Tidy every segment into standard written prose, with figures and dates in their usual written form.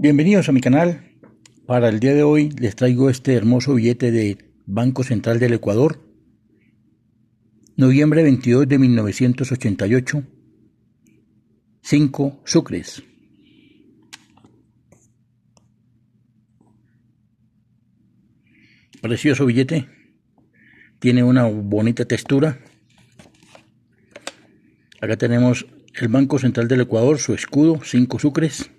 Bienvenidos a mi canal. Para el día de hoy les traigo este hermoso billete del Banco Central del Ecuador, noviembre 22 de 1988, 5 sucres. Precioso billete, tiene una bonita textura. Acá tenemos el Banco Central del Ecuador, su escudo, 5 sucres.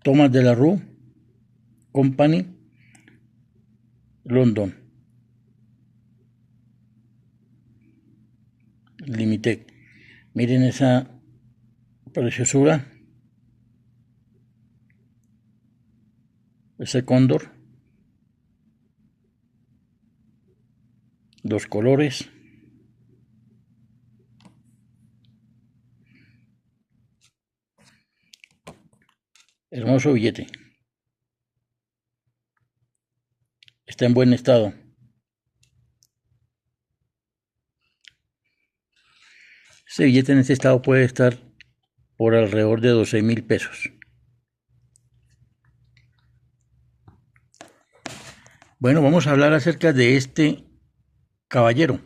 Thomas de la Rue Company, London Limited. Miren esa preciosura, ese cóndor, los colores. Hermoso billete. Está en buen estado. Este billete en este estado puede estar por alrededor de 12.000 pesos. Bueno, vamos a hablar acerca de este caballero.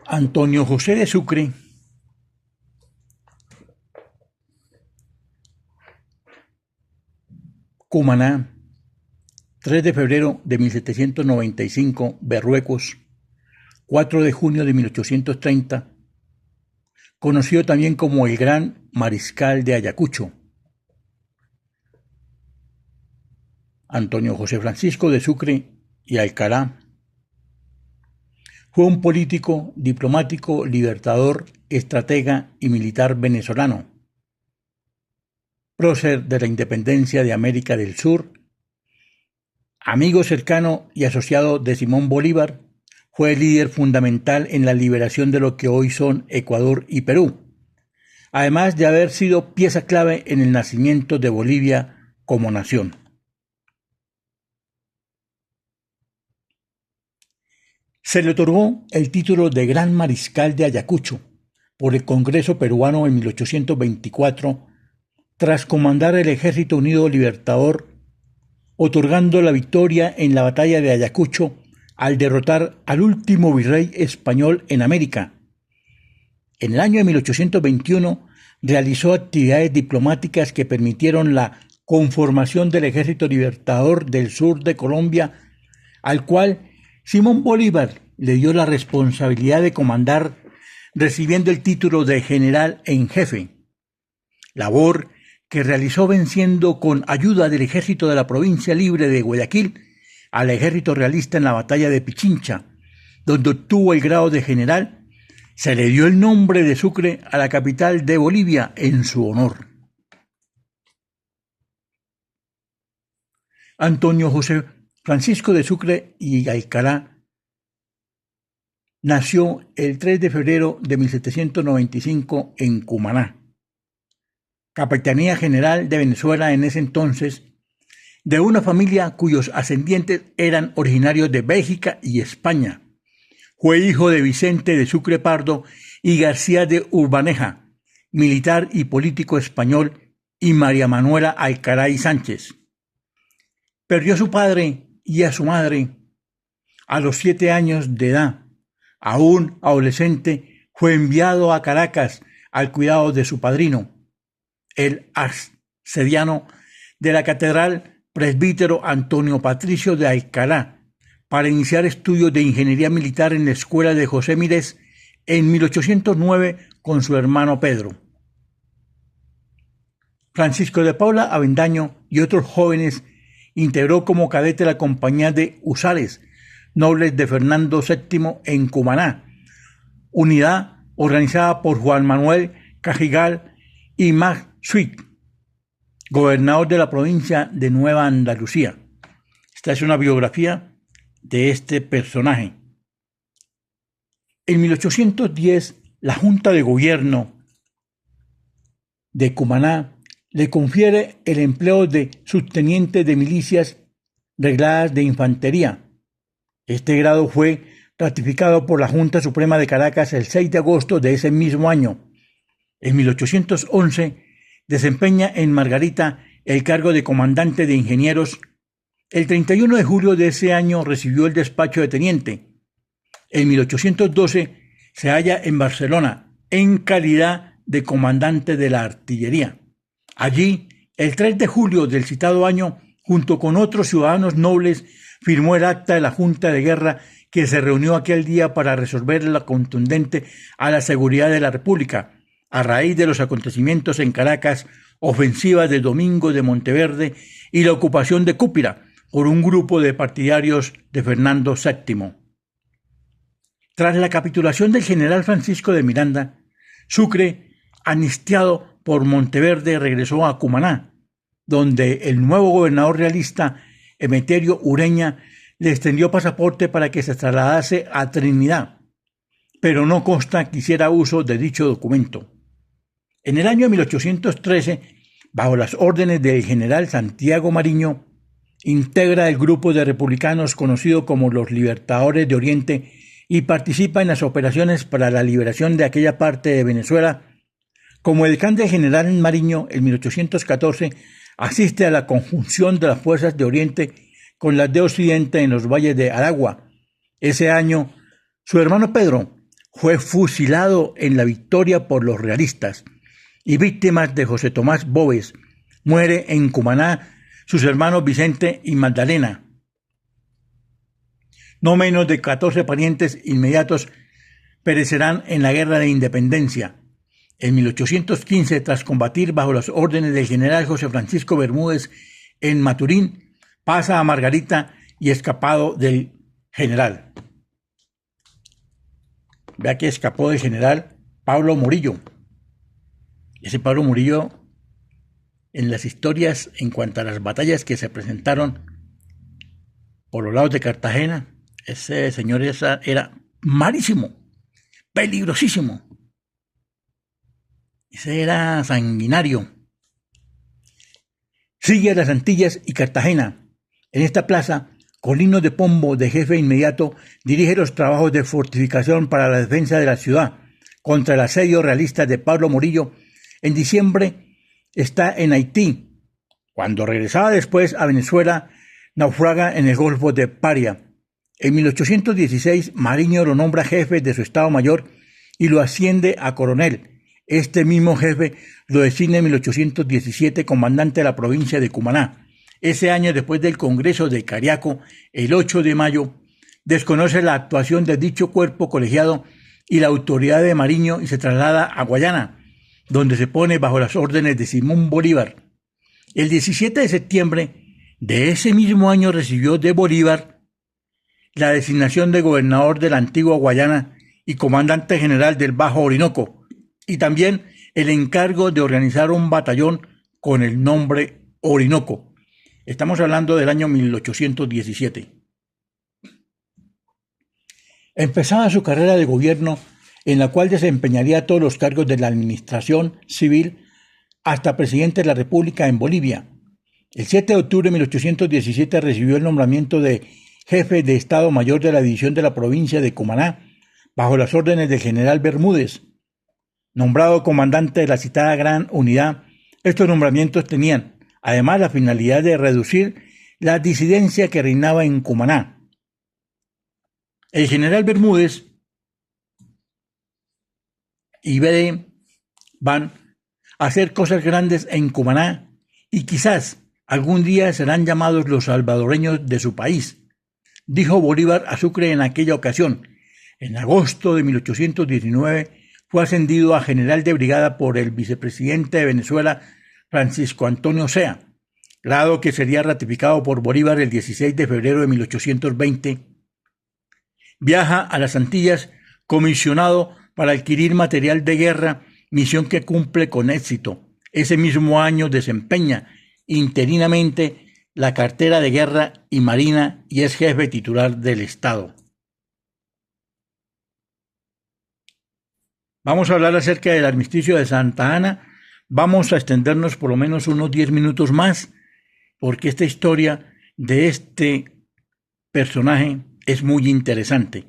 Antonio José de Sucre Cumaná, 3 de febrero de 1795, Berruecos, 4 de junio de 1830, conocido también como el Gran Mariscal de Ayacucho. Antonio José Francisco de Sucre y Alcalá fue un político, diplomático, libertador, estratega y militar venezolano, prócer de la independencia de América del Sur, amigo cercano y asociado de Simón Bolívar. Fue líder fundamental en la liberación de lo que hoy son Ecuador y Perú, además de haber sido pieza clave en el nacimiento de Bolivia como nación. Se le otorgó el título de Gran Mariscal de Ayacucho por el Congreso peruano en 1824, tras comandar el Ejército Unido Libertador, otorgando la victoria en la batalla de Ayacucho al derrotar al último virrey español en América. En el año de 1821 realizó actividades diplomáticas que permitieron la conformación del Ejército Libertador del Sur de Colombia, al cual Simón Bolívar le dio la responsabilidad de comandar, recibiendo el título de general en jefe, labor que realizó venciendo con ayuda del ejército de la provincia libre de Guayaquil al ejército realista en la batalla de Pichincha, donde obtuvo el grado de general. Se le dio el nombre de Sucre a la capital de Bolivia en su honor. Antonio José Francisco de Sucre y Alcalá nació el 3 de febrero de 1795 en Cumaná, Capitanía General de Venezuela en ese entonces, de una familia cuyos ascendientes eran originarios de Bélgica y España. Fue hijo de Vicente de Sucre Pardo y García de Urbaneja, militar y político español, y María Manuela Alcalá y Sánchez. Perdió a su padre y a su madre a los 7 años de edad. Aún adolescente, fue enviado a Caracas al cuidado de su padrino, el arcediano de la catedral presbítero Antonio Patricio de Alcalá, para iniciar estudios de ingeniería militar en la escuela de José Mírez en 1809 con su hermano Pedro. Francisco de Paula Avendaño y otros jóvenes integró como cadete la compañía de húsares nobles de Fernando VII en Cumaná, unidad organizada por Juan Manuel Cajigal y Maxsuit, gobernador de la provincia de Nueva Andalucía. Esta es una biografía de este personaje. En 1810, la Junta de Gobierno de Cumaná le confiere el empleo de subteniente de milicias regladas de infantería. Este grado fue ratificado por la Junta Suprema de Caracas el 6 de agosto de ese mismo año. En 1811 desempeña en Margarita el cargo de comandante de ingenieros. El 31 de julio de ese año recibió el despacho de teniente. En 1812 se halla en Barcelona en calidad de comandante de la artillería. Allí, el 3 de julio del citado año, junto con otros ciudadanos nobles, firmó el acta de la Junta de Guerra que se reunió aquel día para resolver la contundente a la seguridad de la República, a raíz de los acontecimientos en Caracas, ofensiva de Domingo de Monteverde y la ocupación de Cúpira por un grupo de partidarios de Fernando VII. Tras la capitulación del general Francisco de Miranda, Sucre, amnistiado por Monteverde, regresó a Cumaná, donde el nuevo gobernador realista, Emeterio Ureña, le extendió pasaporte para que se trasladase a Trinidad, pero no consta que hiciera uso de dicho documento. En el año 1813, bajo las órdenes del general Santiago Mariño, integra el grupo de republicanos conocido como los Libertadores de Oriente y participa en las operaciones para la liberación de aquella parte de Venezuela. Como edecán del general Mariño, en 1814, asiste a la conjunción de las fuerzas de Oriente con las de Occidente en los valles de Aragua. Ese año, su hermano Pedro fue fusilado en la victoria por los realistas y víctimas de José Tomás Boves. Muere en Cumaná sus hermanos Vicente y Magdalena. No menos de 14 parientes inmediatos perecerán en la Guerra de Independencia. En 1815, tras combatir bajo las órdenes del general José Francisco Bermúdez en Maturín, pasa a Margarita y escapado del general. Vea que escapó del general Pablo Morillo. Ese Pablo Morillo, en las historias en cuanto a las batallas que se presentaron por los lados de Cartagena, ese señor era malísimo, peligrosísimo. Ese era sanguinario. Sigue a las Antillas y Cartagena. En esta plaza, Colino de Pombo, de jefe inmediato, dirige los trabajos de fortificación para la defensa de la ciudad contra el asedio realista de Pablo Morillo. En diciembre está en Haití. Cuando regresaba después a Venezuela, naufraga en el Golfo de Paria. En 1816, Mariño lo nombra jefe de su Estado Mayor y lo asciende a coronel. Este mismo jefe lo designa en 1817 comandante de la provincia de Cumaná. Ese año, después del Congreso de Cariaco, el 8 de mayo, desconoce la actuación de dicho cuerpo colegiado y la autoridad de Mariño y se traslada a Guayana, donde se pone bajo las órdenes de Simón Bolívar. El 17 de septiembre de ese mismo año recibió de Bolívar la designación de gobernador de la antigua Guayana y comandante general del Bajo Orinoco, y también el encargo de organizar un batallón con el nombre Orinoco. Estamos hablando del año 1817. Empezaba su carrera de gobierno, en la cual desempeñaría todos los cargos de la administración civil hasta presidente de la República en Bolivia. El 7 de octubre de 1817 recibió el nombramiento de jefe de Estado Mayor de la División de la provincia de Cumaná, bajo las órdenes del general Bermúdez. Nombrado comandante de la citada gran unidad, estos nombramientos tenían, además, la finalidad de reducir la disidencia que reinaba en Cumaná. El general Bermúdez y Bede van a hacer cosas grandes en Cumaná y quizás algún día serán llamados los salvadoreños de su país, dijo Bolívar a Sucre en aquella ocasión. En agosto de 1819 fue ascendido a general de brigada por el vicepresidente de Venezuela, Francisco Antonio Sea, grado que sería ratificado por Bolívar el 16 de febrero de 1820. Viaja a las Antillas comisionado para adquirir material de guerra, misión que cumple con éxito. Ese mismo año desempeña interinamente la cartera de Guerra y Marina y es jefe titular del Estado. Vamos a hablar acerca del armisticio de Santa Ana, Vamos a extendernos por lo menos unos 10 minutos más, porque esta historia de este personaje es muy interesante.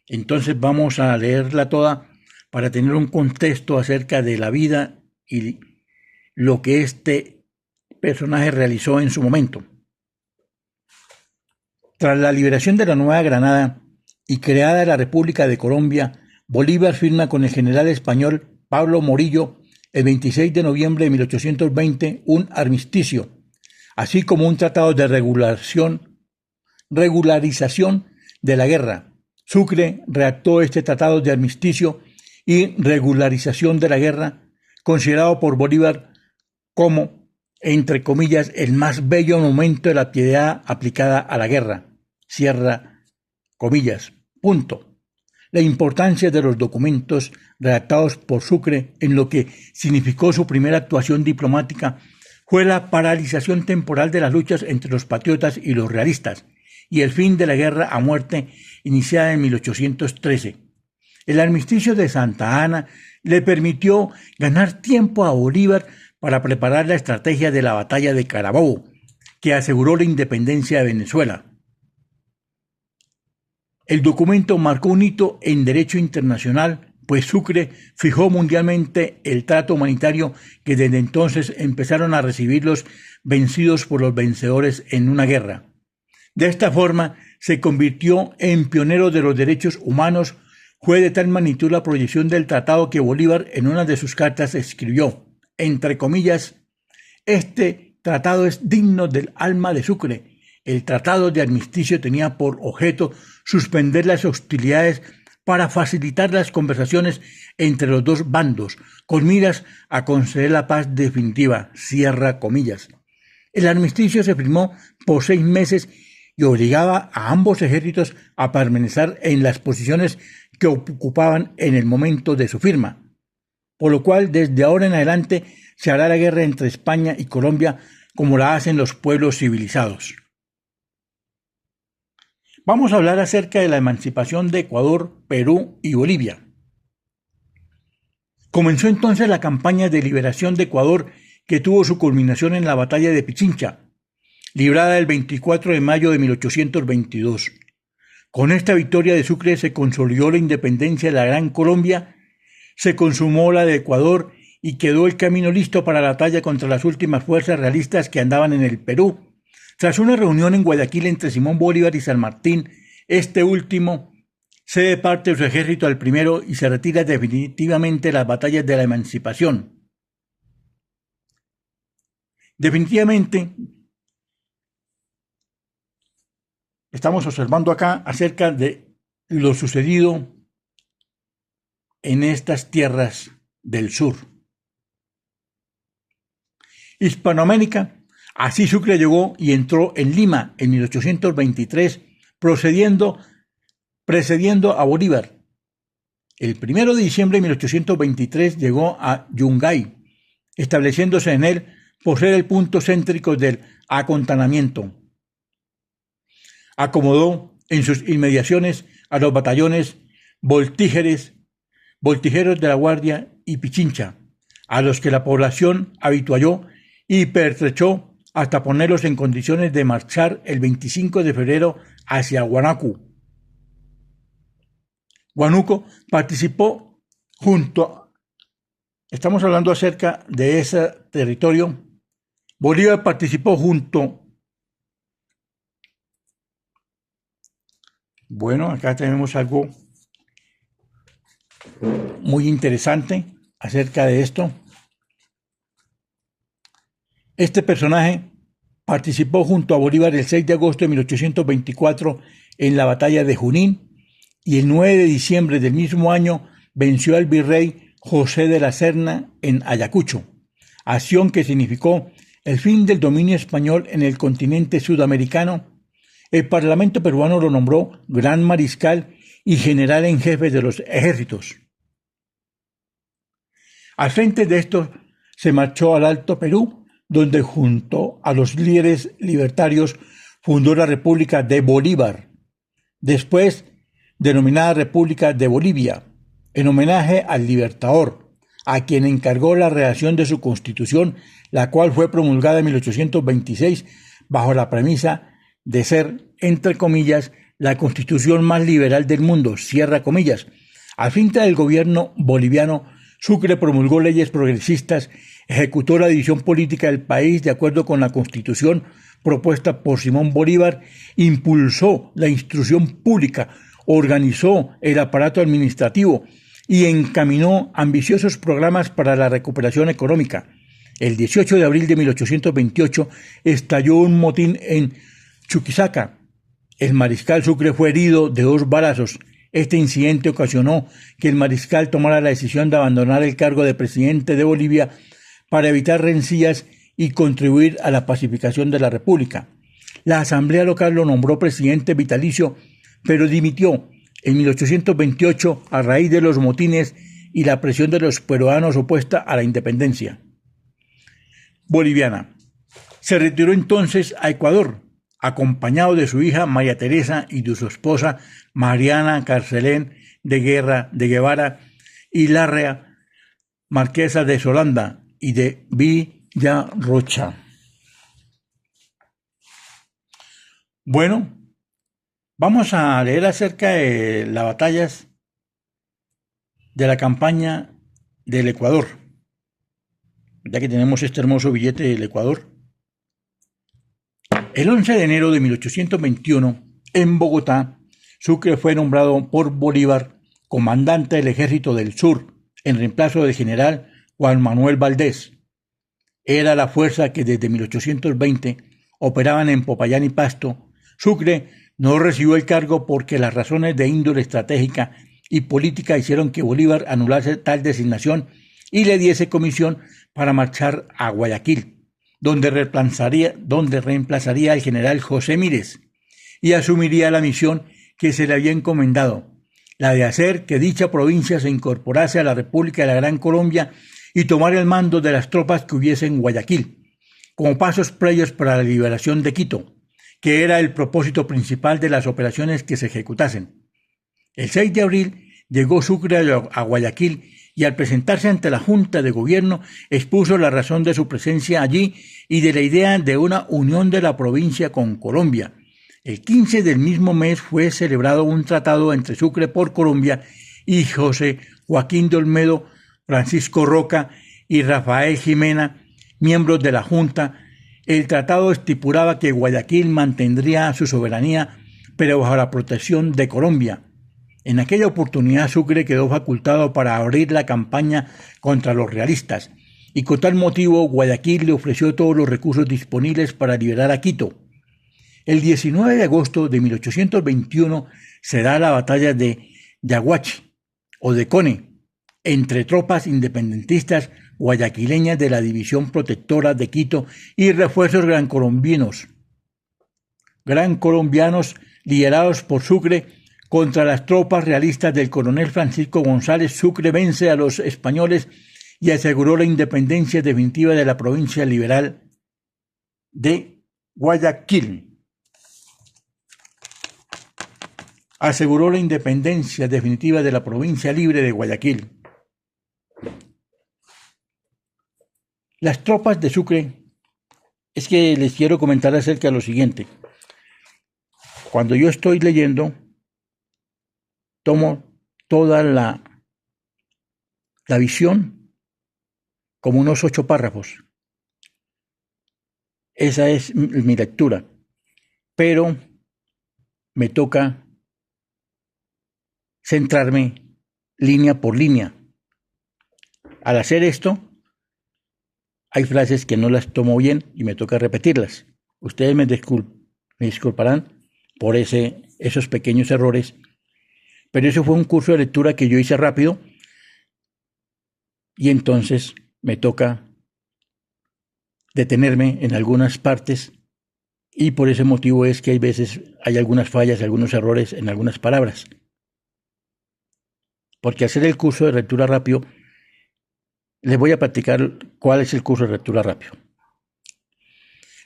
Entonces vamos a leerla toda para tener un contexto acerca de la vida y lo que este personaje realizó en su momento. Tras la liberación de la Nueva Granada y creada la República de Colombia, Bolívar firma con el general español Pablo Morillo el 26 de noviembre de 1820 un armisticio, así como un tratado de regularización de la guerra. Sucre redactó este tratado de armisticio y regularización de la guerra, considerado por Bolívar como, entre comillas, el más bello momento de la piedad aplicada a la guerra. Cierra comillas. Punto. La importancia de los documentos redactados por Sucre en lo que significó su primera actuación diplomática fue la paralización temporal de las luchas entre los patriotas y los realistas y el fin de la guerra a muerte iniciada en 1813. El armisticio de Santa Ana le permitió ganar tiempo a Bolívar para preparar la estrategia de la batalla de Carabobo, que aseguró la independencia de Venezuela. El documento marcó un hito en derecho internacional, pues Sucre fijó mundialmente el trato humanitario que desde entonces empezaron a recibir los vencidos por los vencedores en una guerra. De esta forma, se convirtió en pionero de los derechos humanos. Fue de tal magnitud la proyección del tratado que Bolívar en una de sus cartas escribió, entre comillas, este tratado es digno del alma de Sucre. El tratado de armisticio tenía por objeto suspender las hostilidades para facilitar las conversaciones entre los dos bandos, con miras a conceder la paz definitiva, cierra comillas. El armisticio se firmó por 6 meses y obligaba a ambos ejércitos a permanecer en las posiciones que ocupaban en el momento de su firma, por lo cual desde ahora en adelante se hará la guerra entre España y Colombia como la hacen los pueblos civilizados. Vamos a hablar acerca de la emancipación de Ecuador, Perú y Bolivia. Comenzó entonces la campaña de liberación de Ecuador, que tuvo su culminación en la batalla de Pichincha, librada el 24 de mayo de 1822. Con esta victoria de Sucre se consolidó la independencia de la Gran Colombia, se consumó la de Ecuador y quedó el camino listo para la batalla contra las últimas fuerzas realistas que andaban en el Perú. Tras una reunión en Guayaquil entre Simón Bolívar y San Martín, este último cede parte de su ejército al primero y se retira definitivamente de las batallas de la emancipación. Definitivamente, estamos observando acá acerca de lo sucedido en estas tierras del sur. Hispanoamérica. Así Sucre llegó y entró en Lima en 1823, precediendo a Bolívar. El 1 de diciembre de 1823 llegó a Yungay, estableciéndose en él por ser el punto céntrico del acantonamiento. Acomodó en sus inmediaciones a los batallones voltijeros de la Guardia y Pichincha, a los que la población habitualló y pertrechó hasta ponerlos en condiciones de marchar el 25 de febrero hacia Huánuco. Huánuco participó estamos hablando acerca de ese territorio. Bolívar participó Bueno, acá tenemos algo muy interesante acerca de esto. Este personaje participó junto a Bolívar el 6 de agosto de 1824 en la batalla de Junín y el 9 de diciembre del mismo año venció al virrey José de la Serna en Ayacucho, acción que significó el fin del dominio español en el continente sudamericano. El Parlamento peruano lo nombró Gran Mariscal y General en Jefe de los ejércitos. Al frente de esto se marchó al Alto Perú, donde junto a los líderes libertarios fundó la República de Bolívar, después denominada República de Bolivia, en homenaje al Libertador, a quien encargó la redacción de su constitución, la cual fue promulgada en 1826 bajo la premisa de ser, entre comillas, la constitución más liberal del mundo, cierra comillas. Al frente del gobierno boliviano, Sucre promulgó leyes progresistas, ejecutó la división política del país de acuerdo con la constitución propuesta por Simón Bolívar, impulsó la instrucción pública, organizó el aparato administrativo y encaminó ambiciosos programas para la recuperación económica. El 18 de abril de 1828 estalló un motín en Chuquisaca. El mariscal Sucre fue herido de 2 balazos. Este incidente ocasionó que el mariscal tomara la decisión de abandonar el cargo de presidente de Bolivia para evitar rencillas y contribuir a la pacificación de la República. La Asamblea local lo nombró presidente vitalicio, pero dimitió en 1828 a raíz de los motines y la presión de los peruanos opuesta a la independencia boliviana. Se retiró entonces a Ecuador, acompañado de su hija María Teresa y de su esposa Mariana Carcelén de Guevara y Larrea, marquesa de Solanda y de Villarrocha. Bueno, vamos a leer acerca de las batallas de la campaña del Ecuador, ya que tenemos este hermoso billete del Ecuador. El 11 de enero de 1821, en Bogotá, Sucre fue nombrado por Bolívar comandante del Ejército del Sur, en reemplazo del general Juan Manuel Valdés. Era la fuerza que desde 1820 operaban en Popayán y Pasto. Sucre no recibió el cargo porque las razones de índole estratégica y política hicieron que Bolívar anulase tal designación y le diese comisión para marchar a Guayaquil, donde reemplazaría al general José Mírez y asumiría la misión que se le había encomendado, la de hacer que dicha provincia se incorporase a la República de la Gran Colombia y tomar el mando de las tropas que hubiese en Guayaquil, como pasos previos para la liberación de Quito, que era el propósito principal de las operaciones que se ejecutasen. El 6 de abril llegó Sucre a Guayaquil y al presentarse ante la Junta de Gobierno expuso la razón de su presencia allí y de la idea de una unión de la provincia con Colombia. El 15 del mismo mes fue celebrado un tratado entre Sucre por Colombia y José Joaquín de Olmedo, Francisco Roca y Rafael Jimena, miembros de la Junta. El tratado estipulaba que Guayaquil mantendría su soberanía, pero bajo la protección de Colombia. En aquella oportunidad Sucre quedó facultado para abrir la campaña contra los realistas, y con tal motivo Guayaquil le ofreció todos los recursos disponibles para liberar a Quito. El 19 de agosto de 1821 se da la batalla de Yaguachi, o de Cone, entre tropas independentistas guayaquileñas de la División Protectora de Quito y refuerzos grancolombianos liderados por Sucre contra las tropas realistas del coronel Francisco González. Sucre vence a los españoles y aseguró la independencia definitiva de la provincia liberal de Guayaquil. Aseguró la independencia definitiva de la provincia libre de Guayaquil. Las tropas de Sucre, es que les quiero comentar acerca de lo siguiente. Cuando yo estoy leyendo, tomo toda la visión como unos 8 párrafos. Esa es mi lectura. Pero me toca centrarme línea por línea. Al hacer esto, hay frases que no las tomo bien y me toca repetirlas. Ustedes me disculparán por esos pequeños errores, pero eso fue un curso de lectura que yo hice rápido y entonces me toca detenerme en algunas partes y por ese motivo es que hay algunas fallas, algunos errores en algunas palabras. Porque hacer el curso de lectura rápido, les voy a platicar cuál es el curso de lectura rápido.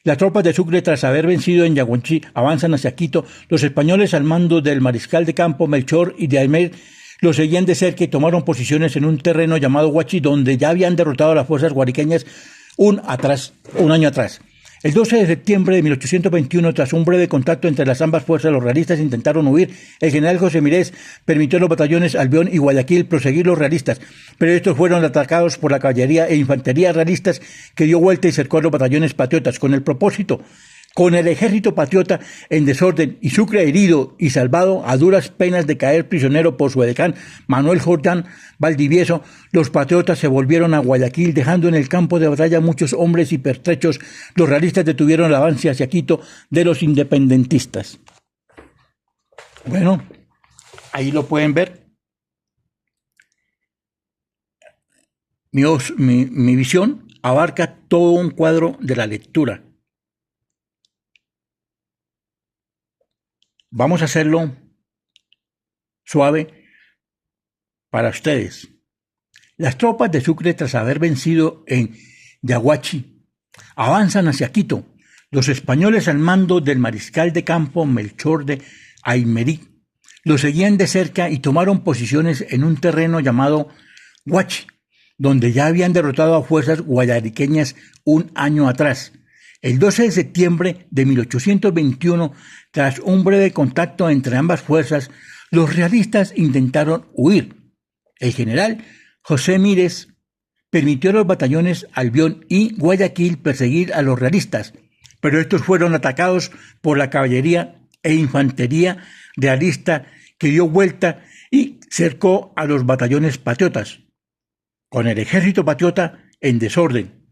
Las tropas de Sucre, tras haber vencido en Yaguachi, avanzan hacia Quito. Los españoles, al mando del mariscal de campo Melchor y de Aymer, Los seguían de cerca y tomaron posiciones en un terreno llamado Huachi, donde ya habían derrotado a las fuerzas guariqueñas un año atrás. El 12 de septiembre de 1821, tras un breve contacto entre las ambas fuerzas, los realistas intentaron huir. El general José Mirés permitió a los batallones Albión y Guayaquil proseguir los realistas, pero estos fueron atacados por la caballería e infantería realistas, que dio vuelta y cercó a los batallones patriotas con el ejército patriota en desorden y Sucre herido y salvado a duras penas de caer prisionero por su edecán Manuel Jordán Valdivieso. Los patriotas se volvieron a Guayaquil, dejando en el campo de batalla muchos hombres y pertrechos. Los realistas detuvieron el avance hacia Quito de los independentistas. Bueno, ahí lo pueden ver. Mi visión abarca todo un cuadro de la lectura. Vamos a hacerlo suave para ustedes. Las tropas de Sucre, tras haber vencido en Yaguachi, avanzan hacia Quito. Los españoles, al mando del mariscal de campo Melchor de Aymerí, los seguían de cerca y tomaron posiciones en un terreno llamado Huachi, donde ya habían derrotado a fuerzas guayariqueñas un año atrás. El 12 de septiembre de 1821, tras un breve contacto entre ambas fuerzas, los realistas intentaron huir. El general José Mírez permitió a los batallones Albión y Guayaquil perseguir a los realistas, pero estos fueron atacados por la caballería e infantería realista, que dio vuelta y cercó a los batallones patriotas. Con el ejército patriota en desorden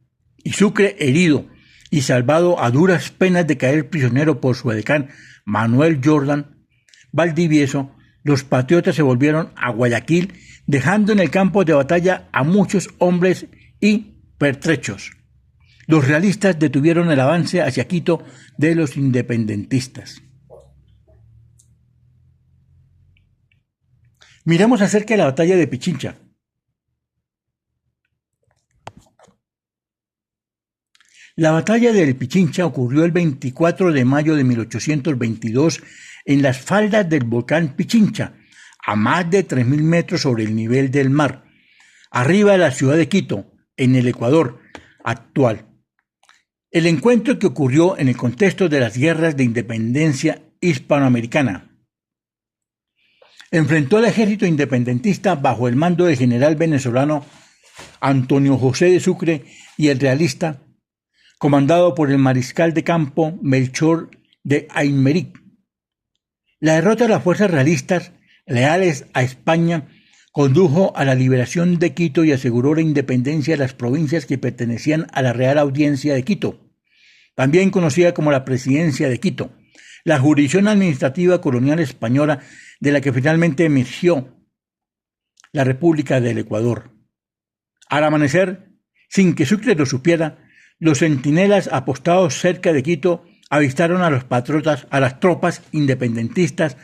y Sucre herido y salvado a duras penas de caer prisionero por su edecán Manuel Jordán Valdivieso, los patriotas se volvieron a Guayaquil, dejando en el campo de batalla a muchos hombres y pertrechos. Los realistas detuvieron el avance hacia Quito de los independentistas. Miremos acerca de la batalla de Pichincha. La batalla del Pichincha ocurrió el 24 de mayo de 1822 en las faldas del volcán Pichincha, a más de 3.000 metros sobre el nivel del mar, arriba de la ciudad de Quito, en el Ecuador actual. El encuentro, que ocurrió en el contexto de las guerras de independencia hispanoamericana, enfrentó al ejército independentista bajo el mando del general venezolano Antonio José de Sucre y el realista comandado por el mariscal de campo Melchor de Aymerí. La derrota de las fuerzas realistas, leales a España, condujo a la liberación de Quito y aseguró la independencia de las provincias que pertenecían a la Real Audiencia de Quito, también conocida como la Presidencia de Quito, la jurisdicción administrativa colonial española de la que finalmente emergió la República del Ecuador. Al amanecer, sin que Sucre lo supiera, los centinelas apostados cerca de Quito avistaron a los patriotas, a las tropas independentistas,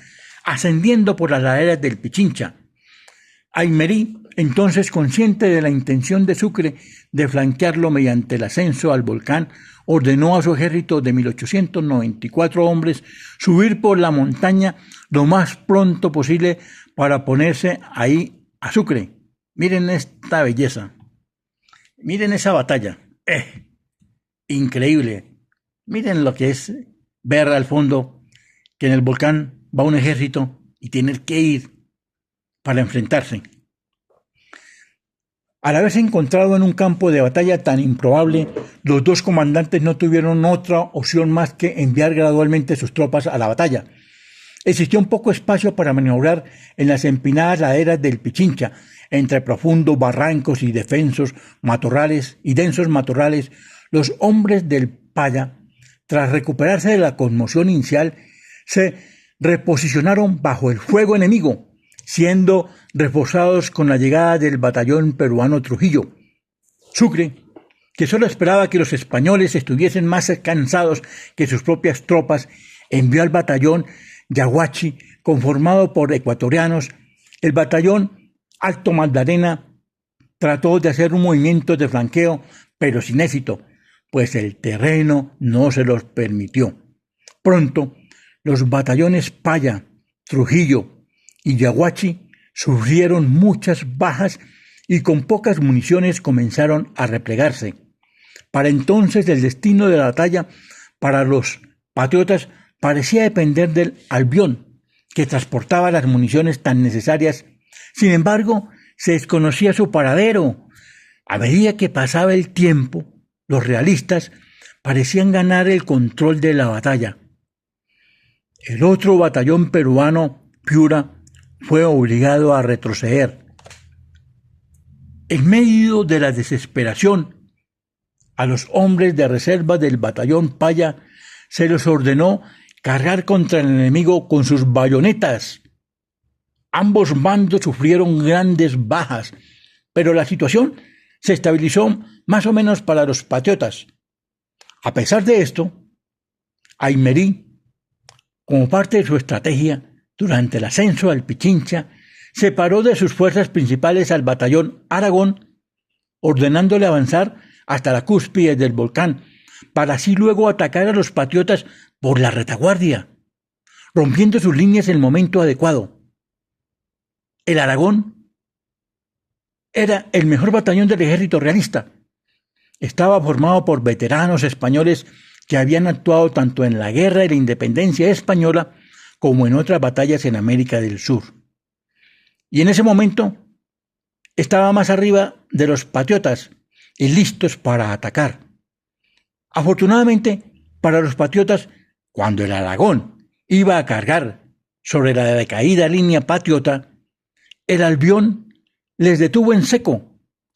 ascendiendo por las laderas del Pichincha. Aymerí, entonces consciente de la intención de Sucre de flanquearlo mediante el ascenso al volcán, ordenó a su ejército de 1.894 hombres subir por la montaña lo más pronto posible para ponerse ahí a Sucre. Miren esta belleza, miren esa batalla. Increíble. Miren lo que es ver al fondo que en el volcán va un ejército y tener que ir para enfrentarse. Al haberse encontrado en un campo de batalla tan improbable, los dos comandantes no tuvieron otra opción más que enviar gradualmente sus tropas a la batalla. Existió un poco espacio para maniobrar en las empinadas laderas del Pichincha, entre profundos barrancos y densos matorrales. Los hombres del Paya, tras recuperarse de la conmoción inicial, se reposicionaron bajo el fuego enemigo, siendo reforzados con la llegada del batallón peruano Trujillo. Sucre, que solo esperaba que los españoles estuviesen más cansados que sus propias tropas, envió al batallón Yaguachi, conformado por ecuatorianos. El batallón Alto Magdalena trató de hacer un movimiento de flanqueo, pero sin éxito, pues el terreno no se los permitió. Pronto, los batallones Paya, Trujillo y Yaguachi sufrieron muchas bajas y con pocas municiones comenzaron a replegarse. Para entonces el destino de la batalla para los patriotas parecía depender del Albión, que transportaba las municiones tan necesarias. Sin embargo, se desconocía su paradero. A medida que pasaba el tiempo, los realistas parecían ganar el control de la batalla. El otro batallón peruano, Piura, fue obligado a retroceder. En medio de la desesperación, a los hombres de reserva del batallón Paya se les ordenó cargar contra el enemigo con sus bayonetas. Ambos bandos sufrieron grandes bajas, pero la situación se estabilizó más o menos para los patriotas. A pesar de esto, Aymerí, como parte de su estrategia, durante el ascenso al Pichincha, separó de sus fuerzas principales al batallón Aragón, ordenándole avanzar hasta la cúspide del volcán, para así luego atacar a los patriotas por la retaguardia, rompiendo sus líneas en el momento adecuado. El Aragón era el mejor batallón del ejército realista. Estaba formado por veteranos españoles que habían actuado tanto en la Guerra de la Independencia Española como en otras batallas en América del Sur. Y en ese momento estaba más arriba de los patriotas y listos para atacar. Afortunadamente para los patriotas, cuando el Aragón iba a cargar sobre la decaída línea patriota, el Albión les detuvo en seco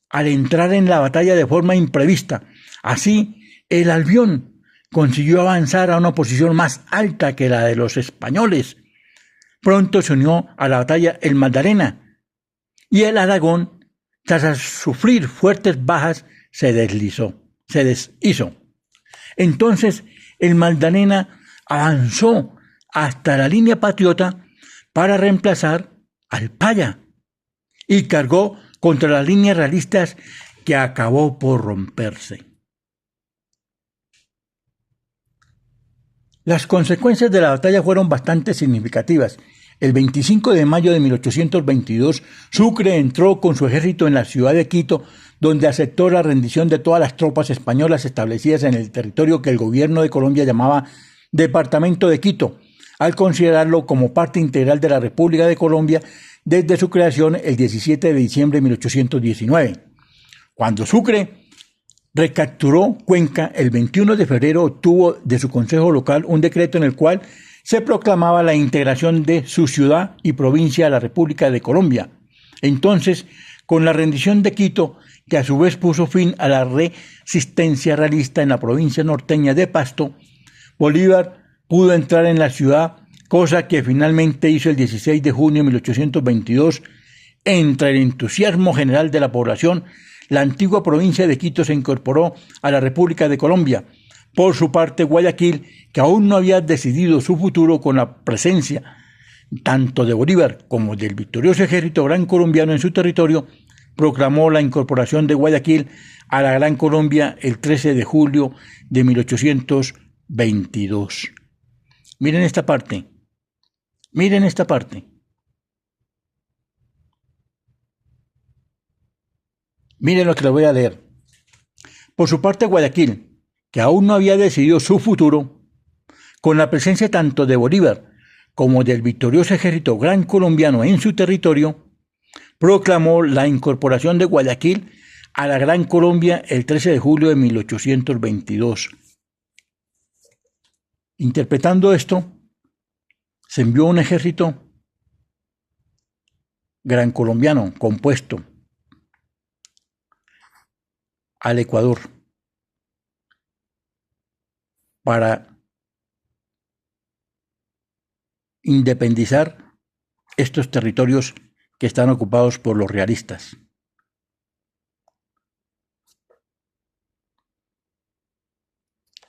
al entrar en la batalla de forma imprevista. Así, el Albión consiguió avanzar a una posición más alta que la de los españoles. Pronto se unió a la batalla el Magdalena, y el Aragón, tras sufrir fuertes bajas, se deshizo. Entonces, el Magdalena avanzó hasta la línea patriota para reemplazar al Paya y cargó contra las líneas realistas, que acabó por romperse. Las consecuencias de la batalla fueron bastante significativas. El 25 de mayo de 1822, Sucre entró con su ejército en la ciudad de Quito, donde aceptó la rendición de todas las tropas españolas establecidas en el territorio que el gobierno de Colombia llamaba Departamento de Quito, al considerarlo como parte integral de la República de Colombia desde su creación el 17 de diciembre de 1819. Cuando Sucre recapturó Cuenca, el 21 de febrero obtuvo de su consejo local un decreto en el cual se proclamaba la integración de su ciudad y provincia a la República de Colombia. Entonces, con la rendición de Quito, que a su vez puso fin a la resistencia realista en la provincia norteña de Pasto, Bolívar pudo entrar en la ciudad, cosa que finalmente hizo el 16 de junio de 1822. Entre el entusiasmo general de la población, la antigua provincia de Quito se incorporó a la República de Colombia. Por su parte, Guayaquil, que aún no había decidido su futuro con la presencia tanto de Bolívar como del victorioso ejército gran colombiano en su territorio, proclamó la incorporación de Guayaquil a la Gran Colombia el 13 de julio de 1822. Miren esta parte. Miren esta parte. Miren lo que les voy a leer. Por su parte, Guayaquil, que aún no había decidido su futuro, con la presencia tanto de Bolívar como del victorioso ejército gran colombiano en su territorio, proclamó la incorporación de Guayaquil a la Gran Colombia el 13 de julio de 1822. Interpretando esto, se envió un ejército gran colombiano compuesto al Ecuador para independizar estos territorios que están ocupados por los realistas.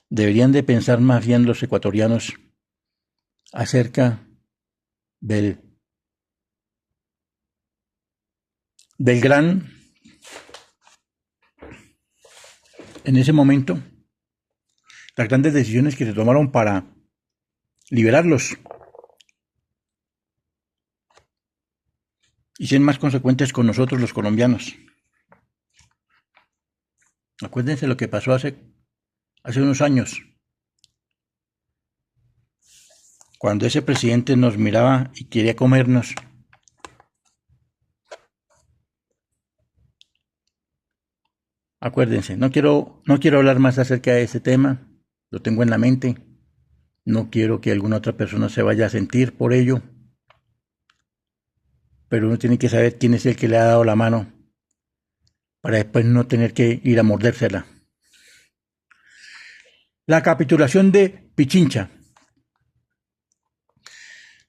Deberían de pensar más bien los ecuatorianos acerca del gran, en ese momento, las grandes decisiones que se tomaron para liberarlos. y sean más consecuentes con nosotros los colombianos. Acuérdense lo que pasó hace unos años, cuando ese presidente nos miraba y quería comernos. Acuérdense, no quiero hablar más acerca de ese tema, lo tengo en la mente, no quiero que alguna otra persona se vaya a sentir por ello, pero uno tiene que saber quién es el que le ha dado la mano para después no tener que ir a mordérsela. La capitulación de Pichincha.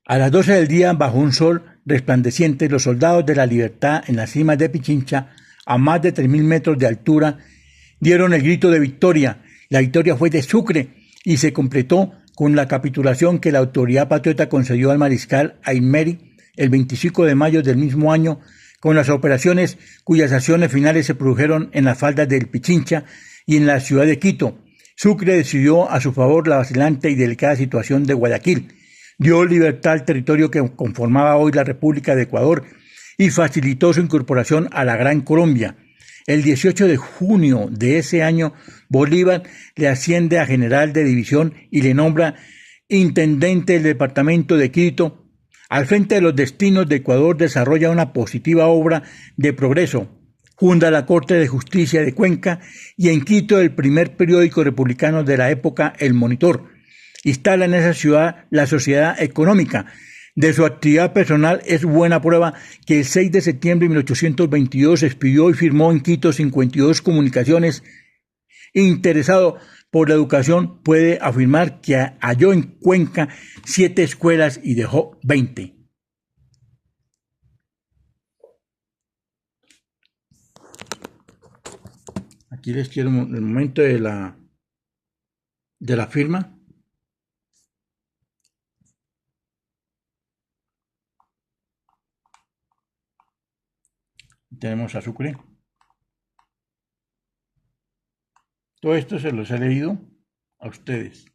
A las 12 del día, bajo un sol resplandeciente, los soldados de la libertad en las cimas de Pichincha, a más de 3.000 metros de altura, dieron el grito de victoria. La victoria fue de Sucre y se completó con la capitulación que la autoridad patriota concedió al mariscal Aymeri el 25 de mayo del mismo año, con las operaciones cuyas acciones finales se produjeron en las faldas del Pichincha y en la ciudad de Quito. Sucre decidió a su favor la vacilante y delicada situación de Guayaquil, dio libertad al territorio que conformaba hoy la República de Ecuador y facilitó su incorporación a la Gran Colombia. El 18 de junio de ese año, Bolívar le asciende a general de división y le nombra intendente del departamento de Quito. Al frente de los destinos de Ecuador desarrolla una positiva obra de progreso. Funda la Corte de Justicia de Cuenca y en Quito el primer periódico republicano de la época, El Monitor. Instala en esa ciudad la Sociedad Económica. De su actividad personal es buena prueba que el 6 de septiembre de 1822 expidió y firmó en Quito 52 comunicaciones. Interesado por la educación puede afirmar que halló en Cuenca 7 escuelas y dejó 20. Aquí les quiero el momento de la firma. Tenemos a Sucre. Todo esto se los he leído a ustedes.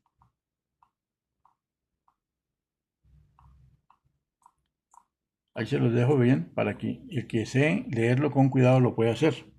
Ahí se los dejo bien para que el que sé leerlo con cuidado lo pueda hacer.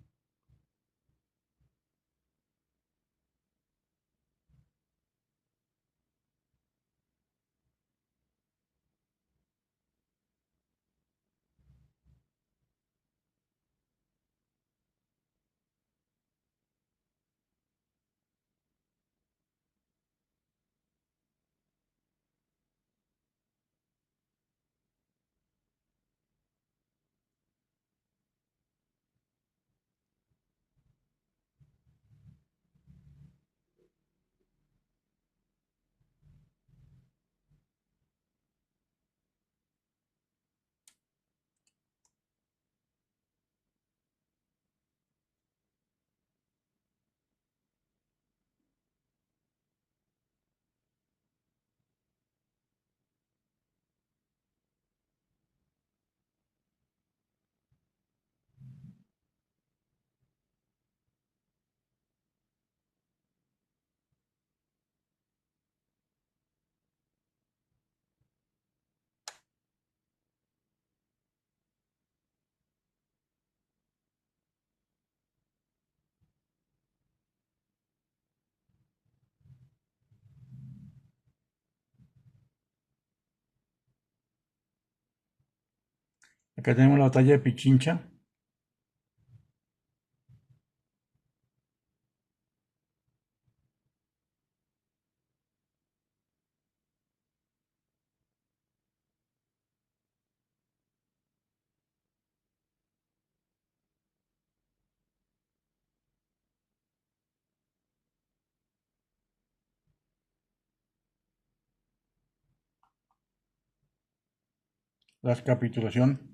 Acá tenemos la batalla de Pichincha. La capitulación.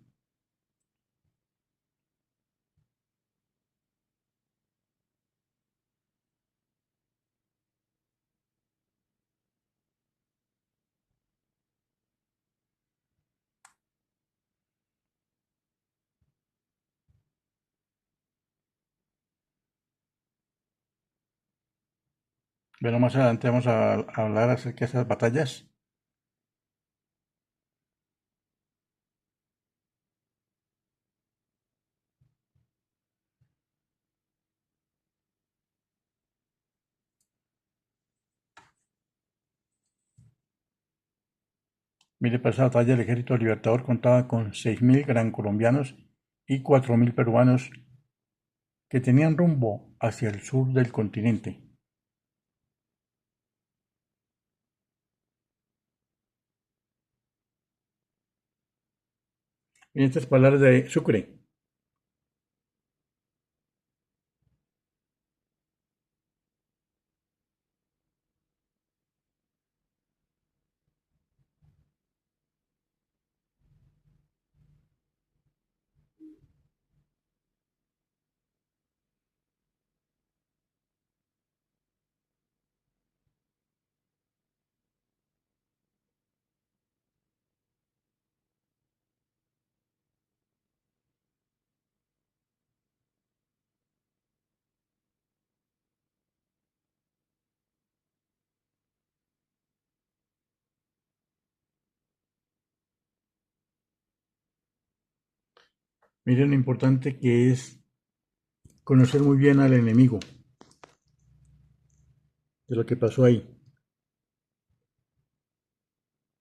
Bueno, más adelante vamos a hablar acerca de esas batallas. Mire, para esa batalla el Ejército Libertador contaba con 6.000 gran colombianos y 4.000 peruanos que tenían rumbo hacia el sur del continente. En estas palabras de Sucre, miren lo importante que es conocer muy bien al enemigo de lo que pasó ahí.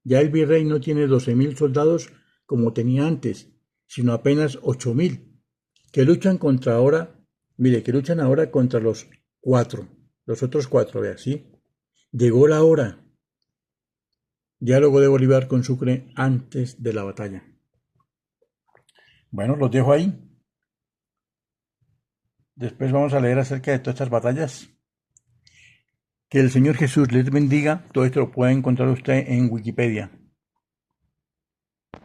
Ya el virrey no tiene 12.000 soldados como tenía antes, sino apenas 8.000, que luchan contra ahora, mire, que luchan ahora contra los otros cuatro, vea, ¿sí? Llegó la hora. Diálogo de Bolívar con Sucre antes de la batalla. Bueno, los dejo ahí. Después vamos a leer acerca de todas estas batallas. Que el Señor Jesús les bendiga. Todo esto lo puede encontrar usted en Wikipedia.